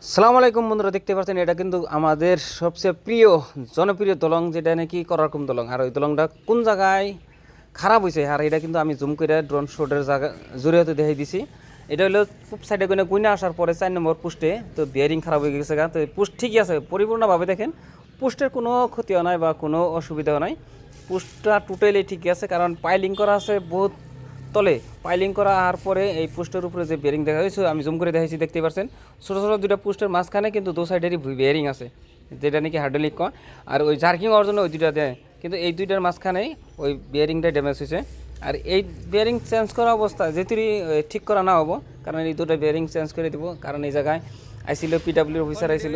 সালাম আলাইকুম বন্ধুরা, দেখতে পাচ্ছেন এটা কিন্তু আমাদের সবচেয়ে প্রিয় জনপ্রিয় দলং, যেটা নাকি করারকম দলং। আর ওই দলংটা কোন জায়গায় খারাপ হয়েছে আর এটা কিন্তু আমি জুম করে ড্রোন শটের জায়গা জরিয়তে দেখাই দিছি। এটা হলো খুব সাইডে করে গুইনা আসার পরে 4 নম্বর পোস্টে তো বিয়ারিং খারাপ হয়ে গেছে তো পোস্ট ঠিকই আছে পরিপূর্ণভাবে। দেখেন পোস্টের কোনো ক্ষতিও নাই বা কোনো অসুবিধাও নাই, পোস্টটা টোটালি ঠিকই আছে, কারণ পাইলিং করা আছে বহুত তলে। পাইলিং করা আর পরে এই পোস্টের উপরে যে বেয়ারিং দেখা হয়েছে আমি জুম করে দেখাইছি, দেখতে পাচ্ছেন ছোটো ছোটো দুটো পোস্টের মাঝখানে কিন্তু দু সাইডেরই বেয়ারিং আছে, যেটা নাকি হাইড্রোলিক কয়। আর ওই জার্কিং হওয়ার জন্য ওই দুইটা দেয়, কিন্তু এই দুইটার মাঝখানেই ওই বেয়ারিংটা ড্যামেজ হয়েছে। আর এই বেয়ারিং চেঞ্জ করা অবস্থা যেতুরি ঠিক করা না হবো, কারণ এই দুটো বেয়ারিং চেঞ্জ করে দেবো। কারণ এই জায়গায় আইছিল পিডাব্লিউ অফিসার আইছিল,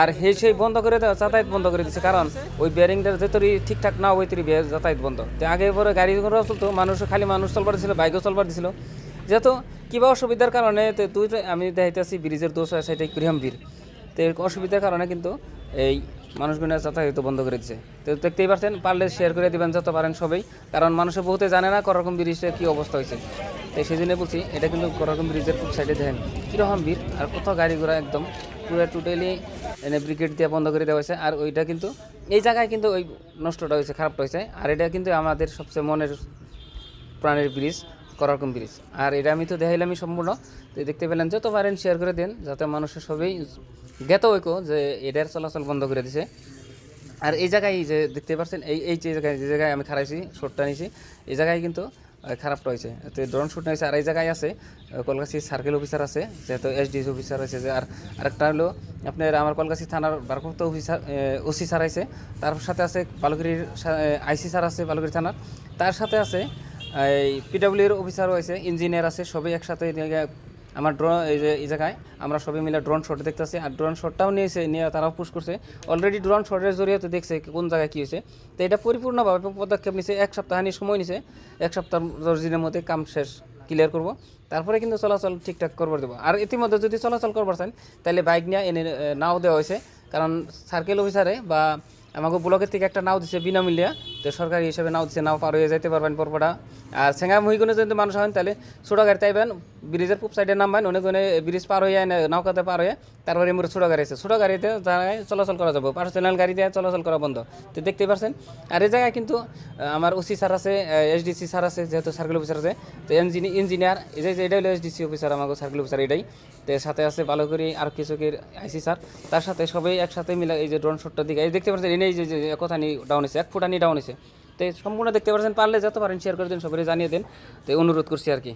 আর সেই বন্ধ করে দেওয়া যাতায়াত বন্ধ করে দিচ্ছে, কারণ ওই বেয়ারিংটা যেতরি ঠিকঠাক না ওই তরি যাতায়াত বন্ধ। তো আগে পরে গাড়ি ঘোড়া চলতো, খালি মানুষ চলবার দিছিল, বাইকও চলবার দিছিল। যেহেতু কিবা অসুবিধার কারণে তো আমি দেখাইতেছি ব্রিজের দোষ আছে, এটা কুরিহাম বীর, তো এর অসুবিধার কারণে কিন্তু এই মানুষগুলো যাতায়াত বন্ধ করে দিচ্ছে। তো দেখতেই পাচ্ছেন, পারলে শেয়ার করে দেবেন যত পারেন সবাই, কারণ মানুষের বহুতে জানে না কররকম ব্রিজের কী অবস্থা হয়েছে। তো সেই জন্য বলছি, এটা কিন্তু কররকম ব্রিজের খুব সাইডে দেখেন কীরকম ভিড়, আর কোথাও গাড়ি ঘোড়া একদম পুরো টোটালি এনে ব্রিকেট দিয়ে বন্ধ করে দেওয়া হয়েছে। আর ওইটা কিন্তু এই জায়গায় কিন্তু ওই নষ্টটা হয়েছে, খারাপটা হয়েছে। আর এটা কিন্তু আমাদের সবচেয়ে মনের প্রাণের ব্রিজ, কররকম ব্রিজ। আর এটা আমি তো দেখাইলামই সম্পূর্ণ, তো দেখতে পেলেন যত পারেন শেয়ার করে দেন, যাতে মানুষের সবাই জ্ঞাত হইকো যে এটার চলাচল বন্ধ করে দিছে। আর এই জায়গায় যে দেখতে পাচ্ছেন এই যে জায়গায় আমি খারাইছি শটটা নিয়েছি, এই জায়গায় কিন্তু খারাপটা হয়েছে, তো ড্রোন শ্যুট নিয়েছে। আর এই জায়গায় আছে কলকাছি সার্কেল অফিসার আছে, যেহেতু এসডিএস অফিসার আছে যে। আর আরেকটা হলো আপনার আমার কলকাছি থানার ভারপ্রাপ্ত অফিসার ওসি স্যার আছে, তার সাথে আছে বালুগিরির আইসি স্যার আছে বালুগিরি থানার, তার সাথে আছে এই পিডাব্লিউর অফিসারও আছে, ইঞ্জিনিয়ার আছে, সবাই একসাথে আমার এই জায়গায় আমরা সবাই মিলে ড্রোন শট দেখতেছি। আর ড্রোন শটটাও নিয়ে তারাও পুশ করছে অলরেডি। ড্রোন শটের জরিয়তে দেখছে কোন জায়গায় কী হয়েছে, তো এটা পরিপূর্ণভাবে পদক্ষেপ নিছে। 1 সপ্তাহানি সময় নিছে, 1 সপ্তাহ 10 দিনের মধ্যে কাম শেষ ক্লিয়ার করব, তারপরে কিন্তু চলাচল ঠিকঠাক করবার দেবো। আর ইতিমধ্যে যদি চলাচল করবার চান তাহলে বাইক নিয়ে এনে নাও দেওয়া হয়েছে, কারণ সার্কেল অফিসারে বা আমাকে ব্লকের থেকে একটা নাও দিচ্ছে বিনামূল্যে, তো সরকারি হিসেবে নাও দিচ্ছে, নাও পার হয়ে যেতে পারবেন পরপরা। আর সেঙ্গা মহিগুনে যদি মানুষ হন তাহলে ছোটো গাড়িতে আইবেন, ব্রিজের পূব সাইডে নামবেন, অনেক ব্রিজ পার হয়ে নৌকাতে পার হয়ে তারপরে এমনি ছোটো গাড়ি আছে, ছোটো গাড়িতে জায়গায় চলাচল করা যাবে, পার্সোনাল গাড়িতে চলাচল করা বন্ধ। তো দেখতে পাচ্ছেন। আর এই জায়গায় কিন্তু আমার ওসি স্যার আছে, এসডিসি স্যার আছে, যেহেতু সার্কেল অফিসার আছে, তো ইঞ্জিনিয়ার এই যে এটা হলো এসডিসি অফিসার, আমাকে সার্কেল অফিসার এটাই। তো সাথে আছে বালুগিরি আর কিছু আইসি স্যার, তার সাথে সবাই একসাথে মিলে এই যে ড্রোন শটটার দিকে এই দেখতে পাচ্ছেন, এই যে কথানি ডাউন হয়েছে, 1 ফুটানি ডাউন হয়েছে। তো সম্পূর্ণ দেখতে পাচ্ছেন, পারলে যত পারেন শেয়ার করে দিন, সবাই জানিয়ে দেন, তো অনুরোধ করছি আর কি।